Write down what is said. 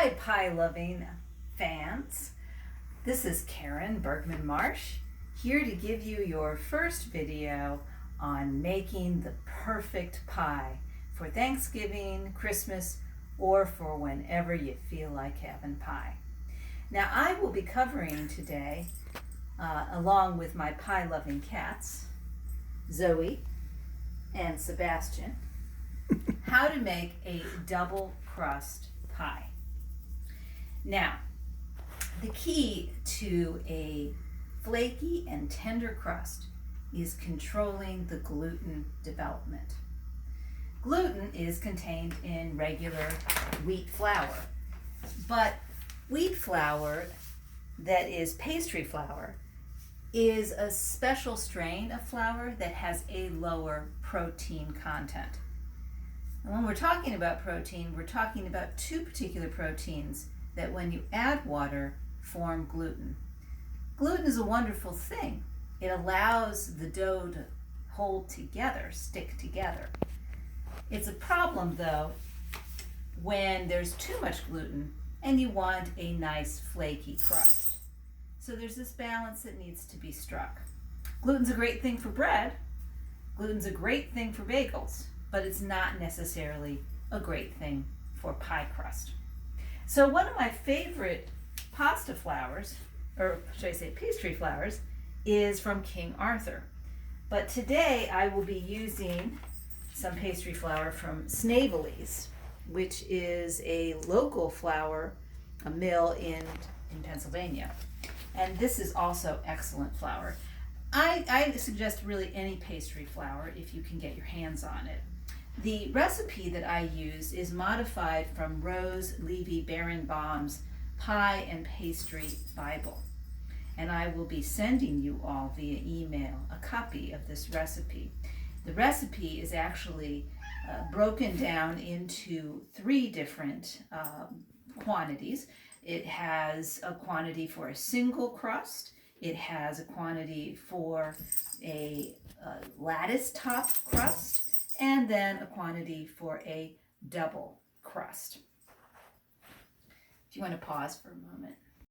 Hi, pie-loving fans. This is Karen Bergman Marsh, here to give you your first video on making the perfect pie for Thanksgiving, Christmas, or for whenever you feel like having pie. Now, I will be covering today, along with my pie-loving cats, Zoe and Sebastian, how to make a double crust pie. Now, the key to a flaky and tender crust is controlling the gluten development. Gluten is contained in regular wheat flour, but wheat flour that is pastry flour is a special strain of flour that has a lower protein content. And when we're talking about protein, we're talking about two particular proteins that when you add water form gluten. Gluten is a wonderful thing. It allows the dough to hold together, stick together. It's a problem though when there's too much gluten and you want a nice flaky crust. So there's this balance that needs to be struck. Gluten's a great thing for bread. Gluten's a great thing for bagels, but it's not necessarily a great thing for pie crust. So one of my favorite pasta flours, or should I say pastry flours, is from King Arthur. But today I will be using some pastry flour from Snavely's, which is a local flour, a mill in Pennsylvania. And this is also excellent flour. I suggest really any pastry flour if you can get your hands on it. The recipe that I use is modified from Rose Levy Barenbaum's Pie and Pastry Bible. And I will be sending you all via email a copy of this recipe. The recipe is actually broken down into three different quantities. It has a quantity for a single crust. It has a quantity for a lattice top crust, and then a quantity for a double crust. If you want to pause for a moment.